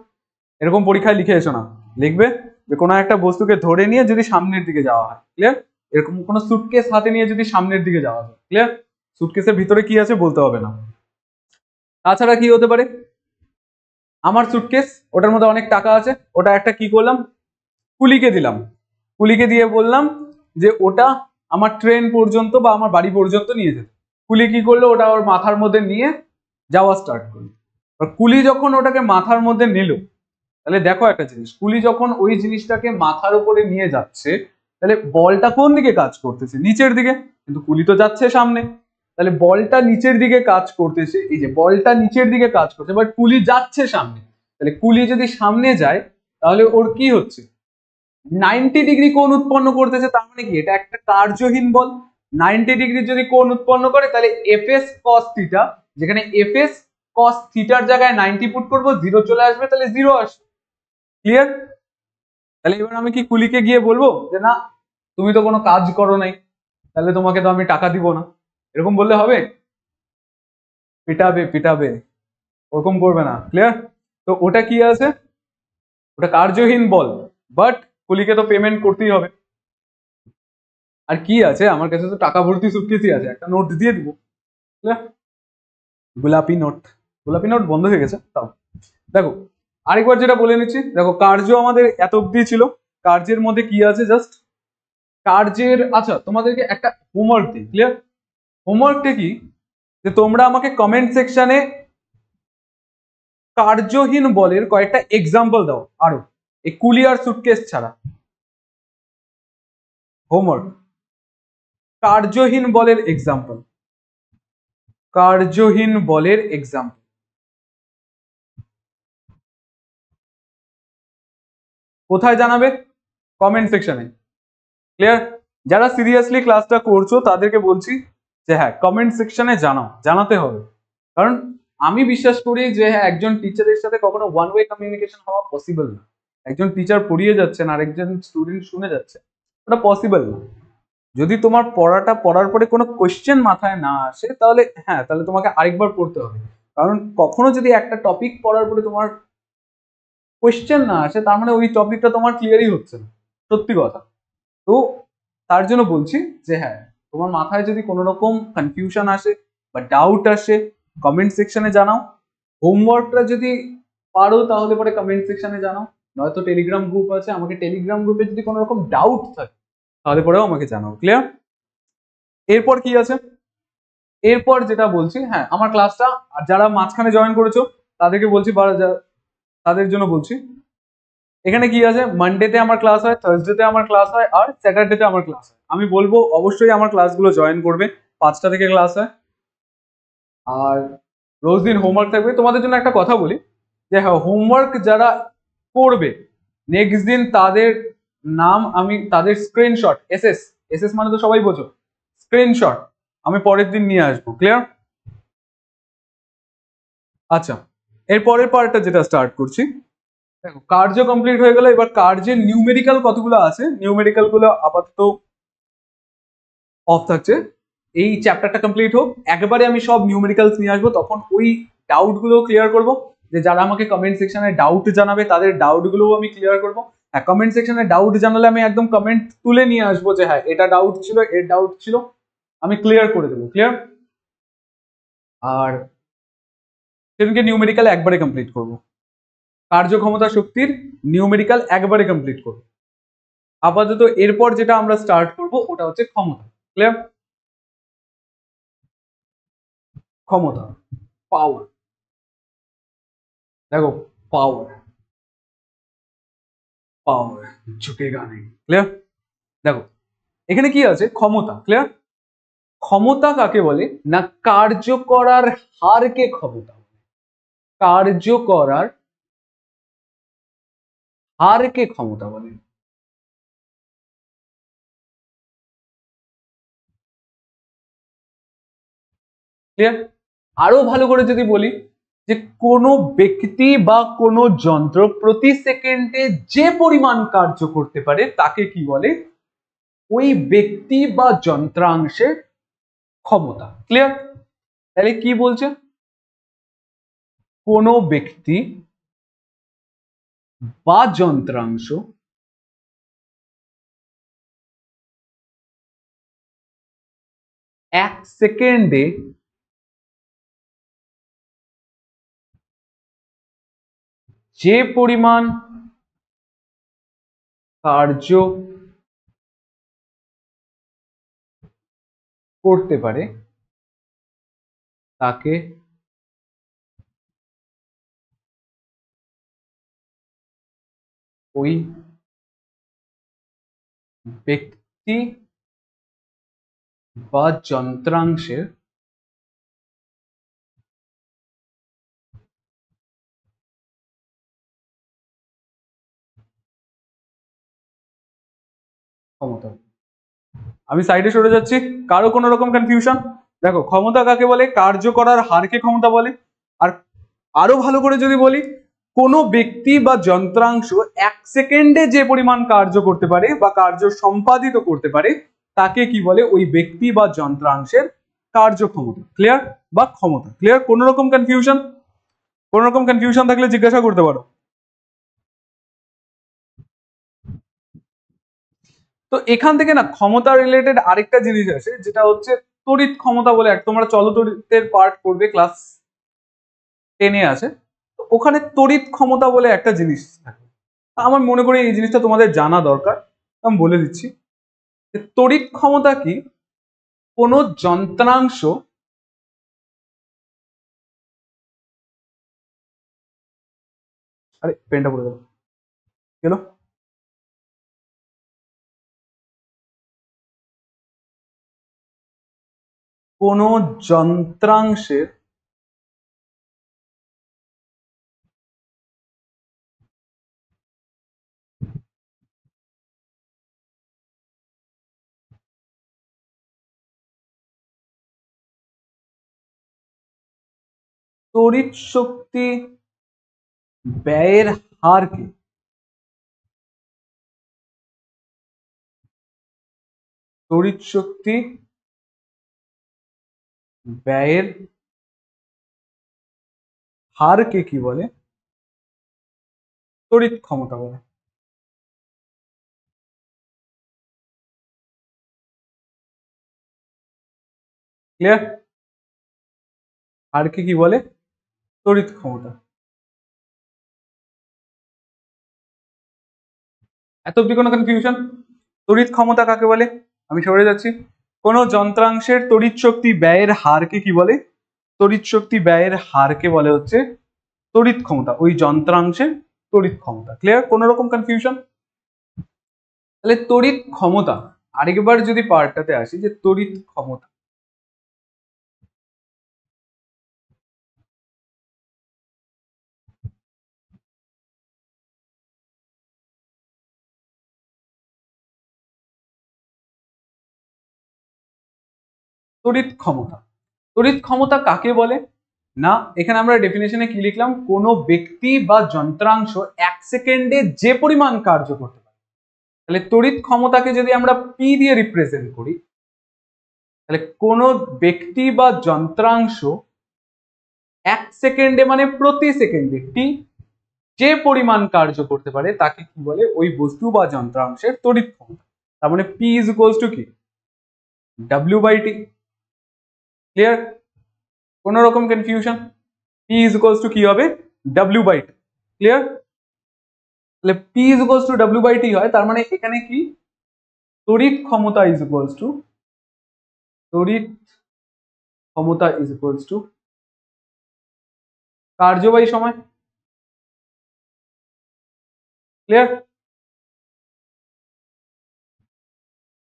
এরকম পরীক্ষায় লিখে এসো না, লিখবে যে কোনো একটা বস্তুকে ধরে নিয়ে যদি সামনের দিকে যাওয়া হয়, ক্লিয়ার, এরকম কোনো সুটকেস হাতে নিয়ে যদি সামনের দিকে যাওয়া হয়, ক্লিয়ার, সুটকেসের ভিতরে কি আছে বলতে হবে না। তাছাড়া কি হতে পারে, আমার সুটকেস, ওটার মধ্যে অনেক টাকা আছে, ওটা একটা কি করলাম, কুলিকে দিলাম, কুলিকে দিয়ে বললাম যে ওটা আমার ট্রেন পর্যন্ত বা আমার বাড়ি পর্যন্ত নিয়ে যেত, কুলি কি করলো, ওটা ওর মাথার মধ্যে নিয়ে যাওয়া স্টার্ট করলো, কুলি যখন ওটাকে মাথার মধ্যে নিল, তাহলে দেখো একটা জিনিস, কুলি যখন ওই জিনিসটাকে মাথার উপরে নিয়ে যাচ্ছে, তাহলে বলটা কোন দিকে কাজ করতেছে, নিচের দিকে, কিন্তু কুলি তো যাচ্ছে সামনে, তাহলে বলটা নিচের দিকে কাজ করতেছে, এই যে বলটা নিচের দিকে কাজ করছে, বাট কুলি যাচ্ছে সামনে, তাহলে কুলি যদি সামনে যায় তাহলে ওর কি হচ্ছে, 90 ডিগ্রি কোণ উৎপন্ন করতেছে, তার মানে কি এটা একটা কার্যহীন বল, 90 ডিগ্রি যদি কোণ উৎপন্ন করে তাহলে এফ এস কস থিটা, যেখানে এফ এস কস থিটার জায়গায় 90 পুট করবো, 0 চলে আসবে, তাহলে 0 আসবে, ক্লিয়ার। তাহলে এবার আমি কি কুলিকে গিয়ে বলবো যে না তুমি তো কোনো কাজ করো নাই, তাহলে তোমাকে তো আমি টাকা দিব না, এরকম বললে হবে, পিটাবে পিটাবে, ওরকম করবে না, ক্লিয়ার। তো ওটা কি আছে, ওটা কার্যহীন বল, বাট কুলিকে তো পেমেন্ট করতেই হবে, আর কি আছে আমার কাছে তো টাকা ভর্তি সুটকেসই আছে, একটা নোট দিয়ে দিব, clear? গোলাপি নোট, গোলাপি নোট বন্ধ হয়ে গেছে তাও। দেখো আরেকবার যেটা বলে নিচ্ছি, দেখো কার্য আমাদের এত অব্দি ছিল, কার্যের মধ্যে কি আছে জাস্ট, কার্যের, আচ্ছা তোমাদেরকে একটা হোমওয়ার্ক দিই, ক্লিয়ার, হোমওয়ার্কটা কি, যে তোমরা আমাকে কমেন্ট সেকশনে কার্যহীন বলের কয়েকটা এক্সাম্পল দাও আরো, এই কুলি আর সুটকেস ছাড়া, হোমওয়ার্ক, কার্যহীন বলের এক্সাম্পল, কার্যহীন বলের এক্সাম্পল, কোথায় জানাবে, কমেন্ট সেকশনে, ক্লিয়ার। যারা সিরিয়াসলি ক্লাসটা করছো তাদেরকে বলছি যে হ্যাঁ কমেন্ট সেকশনে জানাও, জানাতে হবে, কারণ আমি বিশ্বাস করি যে হ্যাঁ একজন টিচারের সাথে কখনো ওয়ান ওয়ে কমিউনিকেশন হওয়া পসিবল না, একজন টিচার পড়িয়ে যাচ্ছেন আর একজন স্টুডেন্ট শুনে যাচ্ছে, ওটা পসিবল না। যদি তোমার পড়াটা পড়ার পরে কোনো কোয়েশ্চেন মাথায় না আসে তাহলে হ্যাঁ, তাহলে তোমাকে আরেকবার পড়তে হবে, কারণ কখনো যদি একটা টপিক পড়ার পরে তোমার কোয়েশ্চেন না আসে তার মানে ওই টপিকটা তোমার ক্লিয়ারই হচ্ছে না, সত্যি কথা। তো তার জন্য বলছি যে হ্যাঁ তোমার মাথায় যদি কোনো রকম কনফিউশন আসে বা ডাউট আসে কমেন্ট সেকশনে জানাও, হোমওয়ার্কটা যদি পারো তাহলে পরে কমেন্ট সেকশনে জানাও, নয়তো টেলিগ্রাম গ্রুপ আছে, আমাকে টেলিগ্রাম গ্রুপে যদি কোনো রকম ডাউট থাকে তাহলে পরেও আমাকে জানাও, ক্লিয়ার। এরপর কি আছে, এরপর যেটা বলছি, হ্যাঁ আমার ক্লাসটা যারা মাঝখানে জয়েন করেছো তাদেরকে বলছি, বা তাদের জন্য বলছি, এখানে কি আছে, মানডেতে আমার ক্লাস হয়, থার্সডেতে আমার ক্লাস হয়, আর স্যাটারডেতে আমার ক্লাস হয়। আমি বলবো অবশ্যই আমার ক্লাসগুলো জয়েন করবে, 5টা থেকে ক্লাস হয়। আর রোজ দিন হোমওয়ার্ক থাকবে। তোমাদের জন্য একটা কথা বলি, যে হ্যাঁ হোমওয়ার্ক যারা করবে নেক্সট দিন তাদের নাম আমি তাদের স্ক্রিনশট, এসএস, এসএস মানে তো সবাই বোঝো, স্ক্রিনশট আমি পরের দিন নিয়ে আসবো। ক্লিয়ার? আচ্ছা, এর পরের পার্টটা যেটা স্টার্ট করছি, দেখো কার্য কমপ্লিট হয়ে গেল। এবার কার্যের নিউমেরিক্যাল কতগুলো আছে, নিউমেরিক্যাল গুলো আপাতত অফ থাকছে। এই চ্যাপ্টারটা কমপ্লিট হোক, একবারে আমি সব নিউমেরিক্যালস নিয়ে আসবো, তখন ওই ডাউট গুলো ক্লিয়ার করবো। যে যারা আমাকে কমেন্ট সেকশনে ডাউট জানাবে তাদের ডাউট গুলোও আমি ক্লিয়ার করবো। হ্যাঁ কমেন্ট সেকশনে ডাউট জানালে আমি একদম কমেন্ট তুলে নিয়ে আসবো, যে হ্যাঁ এটা ডাউট ছিল, এর ডাউট ছিল, আমি ক্লিয়ার করে দেবো। ক্লিয়ার? আর সেদিনকে নিউমেরিক্যাল একবারে কমপ্লিট করবো, কার্যক্ষমতা শক্তির নিউমেরিক্যাল একবারে কমপ্লিট করবো। আপাতত এরপর যেটা আমরা স্টার্ট করব ওটা হচ্ছে ক্ষমতা। ক্লিয়ার? ক্ষমতা, পাওয়ার। দেখো পাওয়ার, পাওয়ার ঝুঁকেগা নেই। ক্লিয়ার? দেখো এখানে কি আছে, ক্ষমতা। ক্লিয়ার? ক্ষমতা কাকে বলে না, কার্য করার হারকে ক্ষমতা বলে। কার্য করার হারকে ক্ষমতা বলে। ক্লিয়ার? আরো ভালো করে যদি বলি, যে কোনো ব্যক্তি বা কোনো যন্ত্র প্রতি সেকেন্ডে যে পরিমাণ কার্য করতে পারে তাকে কি বলে, ওই ব্যক্তি বা যন্ত্রাংশের ক্ষমতা। ক্লিয়ার? তাহলে কি বলছে, কোনো ব্যক্তি বা যন্ত্রাংশ এক সেকেন্ডে যে পরিমাণ কার্য করতে পারে তাকে ওই ব্যক্তি বা যন্ত্রাংশের ক্ষমতা। আমি সাইডে সরে যাচ্ছি, কারো কোনো রকম কনফিউশন? দেখো ক্ষমতা কাকে বলে, কার্য করার হারকে ক্ষমতা বলে। আর আরো ভালো করে যদি বলি, কোনো ব্যক্তি বা যন্ত্রাংশ এক সেকেন্ডে যে পরিমাণ কার্য করতে পারে বা কার্য সম্পাদিত করতে পারে তাকে কি বলে, ওই ব্যক্তি বা যন্ত্রাংশের কার্যক্ষমতা। ক্লিয়ার? বা ক্ষমতা। ক্লিয়ার? কোনো রকম কনফিউশন? কোনো রকম কনফিউশন থাকলে জিজ্ঞাসা করতে পারো। তো এখান থেকে না ক্ষমতা রিলেটেড আরেকটা জিনিস আছে, যেটা হচ্ছে তড়িৎ ক্ষমতা বলে। তোমরা চলতড়িতের পার্ট করবে, ক্লাস 10-এ আছে, তো ওখানে তড়িৎ ক্ষমতা বলে একটা জিনিস থাকে। আমার মনে করি এই জিনিসটা তোমাদের জানা দরকার, আমি বলে দিচ্ছি যে তড়িৎ ক্ষমতা কি, কোনো যন্ত্রাংশ আরে পেনটা পড়ে গেল, গেল, কোনো যন্ত্রাংশের তড়িৎ শক্তি ব্যয়ের হারকে, তড়িৎ শক্তি ব্যয়ের হারকে কি বলে, তড়িৎ ক্ষমতা বলে। ক্লিয়ার? হারকে কি বলে, তড়িৎ ক্ষমতা। এত অব্দি কোনো কনফিউশন? তড়িৎ ক্ষমতা কাকে বলে, আমি সরে যাচ্ছি। কোন যন্ত্রাংশের তড়িৎ শক্তি ব্যয়ের হারকে কি বলে? তড়িৎ শক্তি ব্যয়ের হারকে বলে হচ্ছে তড়িৎ ক্ষমতা। ওই যন্ত্রাংশের তড়িৎ ক্ষমতা। ক্লিয়ার? কোন রকম কনফিউশন? তাহলে তড়িৎ ক্ষমতা, আরেকবার যদি পার্টটাতে আসি, যে তড়িৎ ক্ষমতা, তড়িৎ ক্ষমতা, তড়িৎ ক্ষমতা কাকে বলে? না, এখানে আমরা ডেফিনেশনে কি লিখলাম? কোনো ব্যক্তি বা যন্ত্রাংশ 1 সেকেন্ডে যে পরিমাণ কার্য করতে পারে। তাহলে তড়িৎ ক্ষমতাকে যদি আমরা পি দিয়ে রিপ্রেজেন্ট করি, তাহলে কোনো ব্যক্তি বা যন্ত্রাংশ 1 সেকেন্ডে মানে প্রতি সেকেন্ডে টি যে পরিমাণ কার্য করতে পারে তাকে কি বলে? ওই বস্তু বা যন্ত্রাংশের তড়িৎ ক্ষমতা। তার মানে পি ইজ ইকুয়ালস টু কি? W/T। ক্লিয়ার? কোন রকম confusion? P is equals to কি হবে? W/T। ক্লিয়ার? তাহলে P is equals two W/T হয়, তার মানে এখানে কি? তড়িৎ ক্ষমতা ইজ ইকুয়ালস টু, তড়িৎ ক্ষমতা ইজ ইকুয়ালস টু কার্যবাহী সময়। ক্লিয়ার?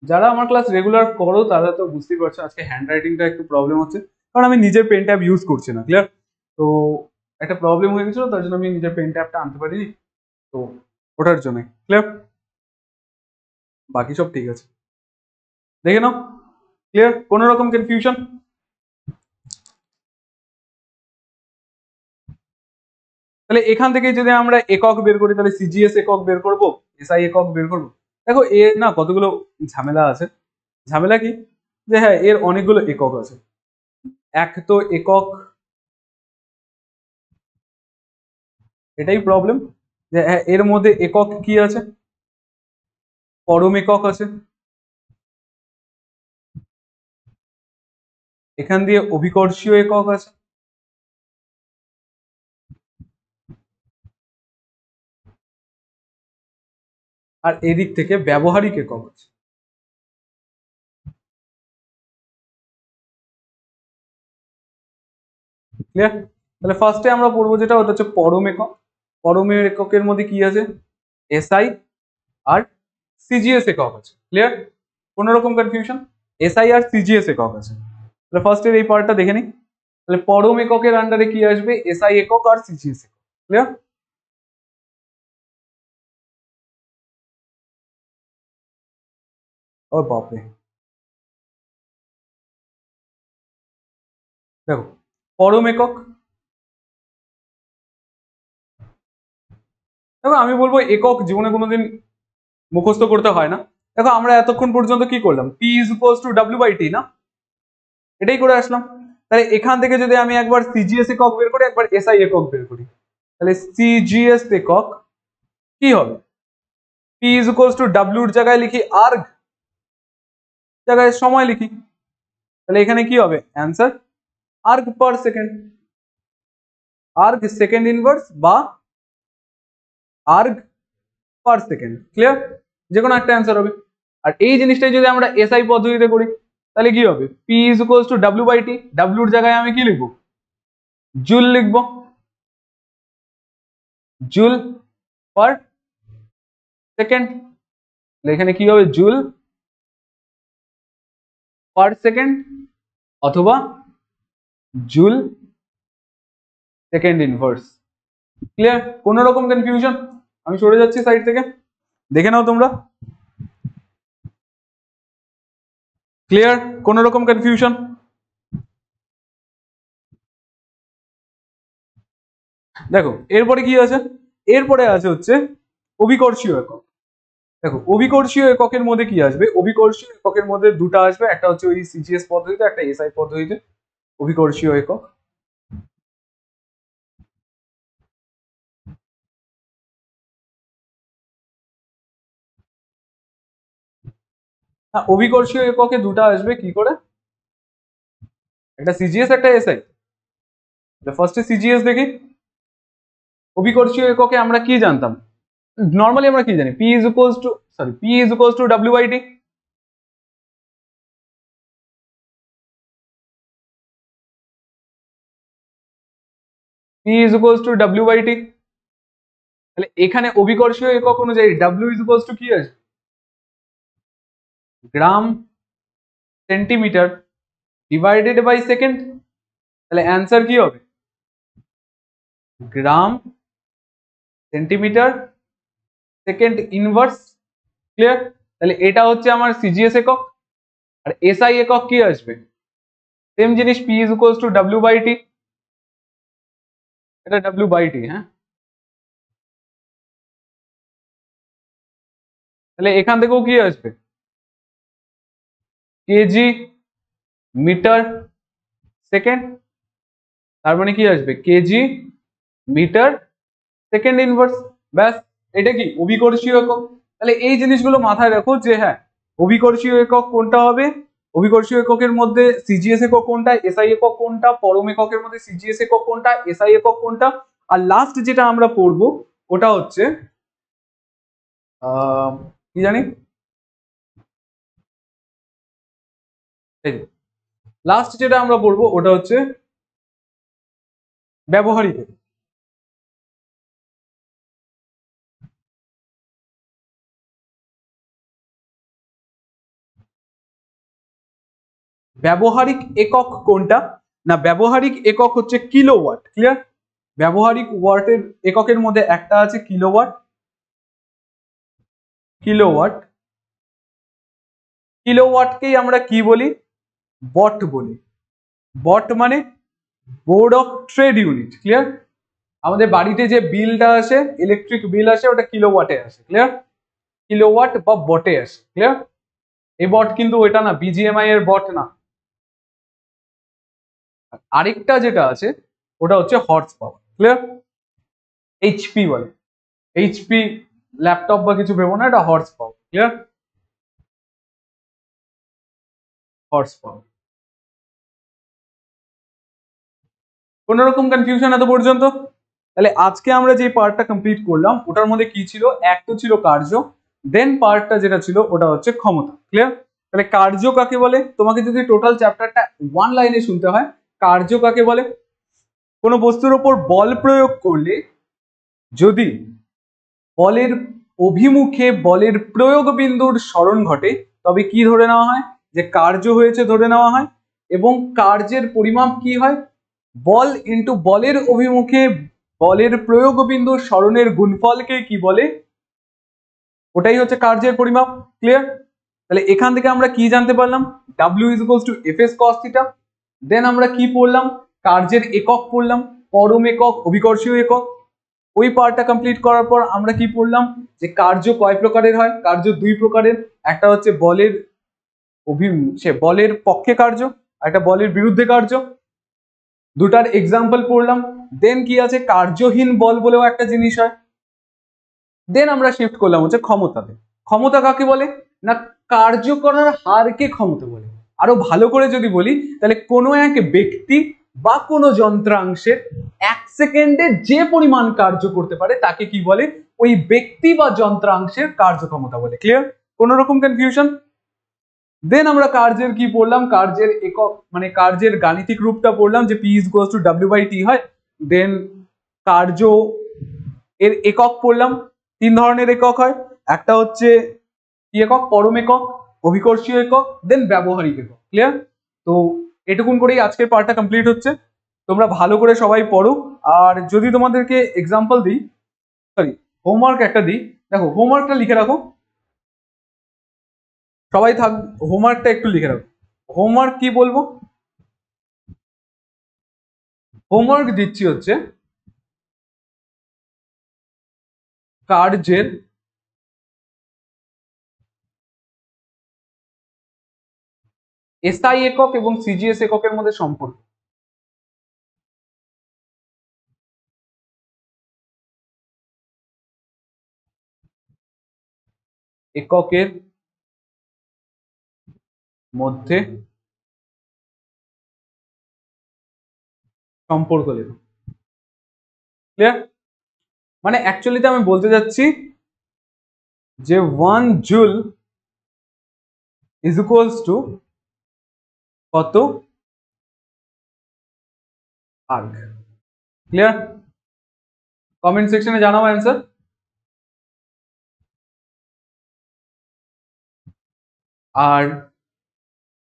যারা আমার ক্লাস রেগুলার করো তারা তো বুঝতেই পারছো আজকে হ্যান্ড রাইটিংটা একটু প্রবলেম হচ্ছে, কারণ আমি নিজের পেন ট্যাব ইউজ করছি না। ক্লিয়ার? তো একটা প্রবলেম হয়ে গেছিল, তার জন্য আমি নিজের পেন ট্যাবটা আনতে পারিনি, তো ওটার জন্য। ক্লিয়ার? বাকি সব ঠিক আছে, দেখে নাও। ক্লিয়ার? কোন রকম কনফিউশন? তাহলে এখান থেকে যদি আমরা একক বের করি, তাহলে সিজিএস একক বের করব, এসআই একক বের করব। দেখো এর না কতগুলো ঝামেলা আছে। ঝামেলা কি? যে হ্যাঁ, এর অনেকগুলো একক আছে। এক তো একক, এটাই প্রবলেম, যে হ্যাঁ এর মধ্যে একক কি আছে? পরম একক আছে, এখান দিয়ে অভিকর্ষীয় একক আছে, আর এদিক থেকে ব্যবহারিক একক আছে। ক্লিয়ার? তাহলে ফার্স্টে আমরা পড়বো যেটা, ওটা হচ্ছে পরম একক। পরম এককের মধ্যে কি আছে? এসআই আর সিজিএস একক আছে। ক্লিয়ার? কোন রকম কনফিউশন? এসআই আর সিজিএস একক আছে। তাহলে ফার্স্টের এই পার্টটা দেখে নিই। তাহলে পরম এককের আন্ডারে কি আসবে? এসআই একক আর সিজিএস একক। ক্লিয়ার? ও বাপরে, দেখো পরম একক, দেখো আমি বলবো একক জীবনে কোনোদিন মুখস্থ করতে হয় না। দেখো আমরা এতক্ষণ পর্যন্ত কি করলাম? P is equals two W/T না, এটাই করে আসলাম। তাহলে এখান থেকে যদি আমি একবার সিজিএস একক বের করি, একবার এসআই একক বের করি, তাহলে সিজিএস একক কি হবে? পি ইজ ইকুয়ালস টু ডাব্লিউর জায়গায় লিখি আর্গ, জায়গায় সময় লিখি, তাহলে এখানে কি হবে answer? Erg per second, erg second inverse বা আর্গ পার সেকেন্ড। ক্লিয়ার? যে কোনো একটা অ্যান্সার হবে। আর এই জিনিসটাই যদি আমরা এসআই পদ্ধতিতে করি, তাহলে কি হবে? P is equals two W/T, ডাব্লিউর জায়গায় আমি কি লিখবো? জুল লিখবো, জুল পার সেকেন্ড। এখানে কি হবে? জুল পার সেকেন্ড অথবা জুল সেকেন্ড ইনভার্স। ক্লিয়ার? কোন রকম কনফিউশন? আমি সরে যাচ্ছি সাইড থেকে, দেখে নাও তোমরা। ক্লিয়ার? কোন রকম কনফিউশন? দেখো এরপরে কি আছে? এরপরে আছে হচ্ছে অভিকর্ষীয় একক। দেখো অভিকর্ষীয় এককের মধ্যে কি আসবে? অভিকর্ষীয় এককের মধ্যে দুটো আসবে, একটা হচ্ছে ওই সিজিএস পদ্ধতিতে, একটা এসআই পদ্ধতিতে। অভিকর্ষীয় একক, হ্যাঁ অভিকর্ষীয় এককে দুটো আসবে কি করে? একটা সিজিএস একটা এসআই। ফার্স্টে সিজিএস দেখি। অভিকর্ষীয় এককে আমরা কি জানতাম? নর্মালি আমরা কি জানি? P is equals two W/T। P is equals to W by T। তাহলে এখানে অভিকর্ষীয় একক অনুযায়ী W is equals to কি আছে, gram centimetre divided by second. তাহলে অ্যান্সার কি হবে, gram centimetre second inverse. Clear? তাহলে এটা হচ্ছে আমার সিজিএস একক, আর এসআই একক কি আসবে, সেম জিনিস, P is equals to W by T। এটা W by T, হ্যাঁ। তাহলে এখান থেকেও কি আসবে, কেজি মিটার সেকেন্ড, তার মানে কি আসবে, কেজি মিটার সেকেন্ড ইনভার্স। ব্যাস, এটা কি অভিকর্ষীয় একক। তাহলে এই জিনিসগুলো মাথায় রাখো যে হ্যাঁ, অভিকর্ষীয় একক কোনটা হবে, অভিকর্ষীয় এককের মধ্যে সিজিএস একক কোনটা, এসআই একক কোনটা, পরম এককের মধ্যে সিজিএস একক কোনটা, এসআই একক কোনটা, আর লাস্ট যেটা আমরা পড়বো ওটা হচ্ছে কি জানি, লাস্ট যেটা আমরা পড়বো ওটা হচ্ছে ব্যবহারিক। ব্যবহারিক একক কোনটা না, ব্যবহারিক একক হচ্ছে কিলোওয়াট। ক্লিয়ার? ব্যবহারিক ওয়াটের এককের মধ্যে একটা আছে কিলোওয়াট। কিলোওয়াট, কিলোওয়াটকেই আমরা কি বলি, বট বলি। বট মানে board of trade unit. Clear? আমাদের বাড়িতে যে বিলটা আসে, ইলেকট্রিক বিল আসে, ওটা কিলোওয়াটে আসে। ক্লিয়ার? কিলোওয়াট বা বটে আসে। ক্লিয়ার? এই বট কিন্তু ওইটা না, বিজিএমআই এর বট না। আরেকটা যেটা আছে ওটা হচ্ছে হর্স পাওয়ার। ক্লিয়ার? এইচপি বলে, এইচপি ল্যাপটপ বা কিছু ভেবো না, এটা horse power. Clear? Horse power. কোন রকম কনফিউশন এত পর্যন্ত? তাহলে আজকে আমরা যে পার্টটা কমপ্লিট করলাম ওটার মধ্যে কি ছিল, এক তো ছিল কার্য, দেন পার্টটা যেটা ছিল ওটা হচ্ছে ক্ষমতা। ক্লিয়ার? তাহলে কার্য কাকে বলে, তোমাকে যদি টোটাল চ্যাপ্টারটা ওয়ান লাইনে শুনতে হয়, কার্য কাকে বলে, কোনো বস্তুর ওপর বল প্রয়োগ করলে যদি বলের অভিমুখে বলের প্রয়োগ বিন্দুর স্মরণ ঘটে তবে কি ধরে নেওয়া হয়, যে কার্য হয়েছে ধরে নেওয়া হয়। এবং কার্যের পরিমাপ কি হয়, বল ইন্টু বলের অভিমুখে বলের প্রয়োগ বিন্দুর স্মরণের গুণফলকে কি বলে, ওটাই হচ্ছে কার্যের পরিমাপ। ক্লিয়ার? তাহলে এখান থেকে আমরা কি জানতে পারলাম, W is equals to Fs cos theta। দেন আমরা কি পড়লাম, কার্যের একক পড়লাম, পরম একক, অভিকর্ষীয় একক। ওই পার্টটা কমপ্লিট করার পর আমরা কি পড়লাম, যে কার্য কয় প্রকারের হয়, কার্য দুই প্রকারের, একটা হচ্ছে বলের বলের পক্ষে কার্য, একটা বলের বিরুদ্ধে কার্য। দুটার এক্সাম্পল পড়লাম। দেন কি আছে, কার্যহীন বল বলেও একটা জিনিস হয়। দেন আমরা শিফট করলাম হচ্ছে ক্ষমতাতে। ক্ষমতা কাকে বলে না, কার্য করার হারকে ক্ষমতা বলে। আরো ভালো করে যদি বলি তাহলে কোনো এক ব্যক্তি বা কোনো যন্ত্রাংশের এক সেকেন্ডে যে পরিমাণ কার্য করতে পারে তাকে কি বলে, ওই ব্যক্তি বা যন্ত্রাংশের কার্যক্ষমতা বলে। ক্লিয়ার? কোন রকম কনফিউশন? দেন আমরা কার্যের কি পড়লাম, কার্যের একক মানে কার্যের গাণিতিক রূপটা পড়লাম, যে P is equals to W by T হয়। দেন কার্য এর একক পড়লাম, তিন ধরনের একক হয়, একটা হচ্ছে কি একক, পরম একক, অভিকর্ষীয় একক, দেন ব্যবহারিক একক। ক্লিয়ার? তো এটুকুন করেই আজকের পার্টটা কমপ্লিট হচ্ছে। তোমরা ভালো করে সবাই পড়ো। আর যদি তোমাদেরকে এক্সাম্পল দিই, সরি হোমওয়ার্ক একটা দিই, দেখো হোমওয়ার্কটা লিখে রাখো সবাই থাক, হোমওয়ার্কটা একটু লিখে রাখো। হোমওয়ার্ক কি বলবো, হোমওয়ার্ক দিচ্ছি হচ্ছে কার্যের এসআই একক এবং সিজিএস এককের মধ্যে সম্পর্ক। এককের মধ্যে সম্পর্ক লেখো। ক্লিয়ার? মানে অ্যাকচুয়ালিতে আমি বলতে যাচ্ছি যে 1 জুল ইজ ইকুয়ালস টু কত আর্গ। ক্লিয়ার? কমেন্ট সেকশনে জানাও অ্যান্সার। আর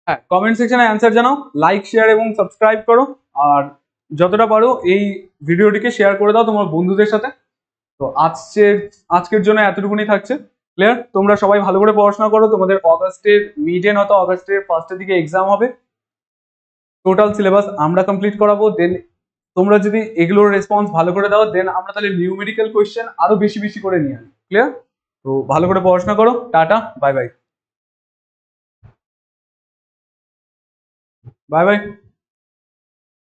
হ্যাঁ, কমেন্ট সেকশনে অ্যান্সার জানাও, লাইক শেয়ার এবং সাবস্ক্রাইব করো, আর যতটা পারো এই ভিডিওটিকে শেয়ার করে দাও তোমার বন্ধুদের সাথে। তো আজকের জন্য এতটুকুনি থাকছে। ক্লিয়ার? তোমরা সবাই ভালো করে পড়াশোনা করো, তোমাদের অগাস্টের মিডে নয়তো অগাস্টের ফার্স্টের দিকে এক্সাম হবে। টোটাল সিলেবাস আমরা কমপ্লিট করাবো। দেন তোমরা যদি এগুলোর রেসপন্স ভালো করে দাও, দেন আমরা তাহলে নিউমেরিক্যাল কোয়েশ্চেন আরো বেশি বেশি করে নিয়ে আসবো। ক্লিয়ার? তো ভালো করে পড়াশোনা করো। Tata, bye bye. Bye bye.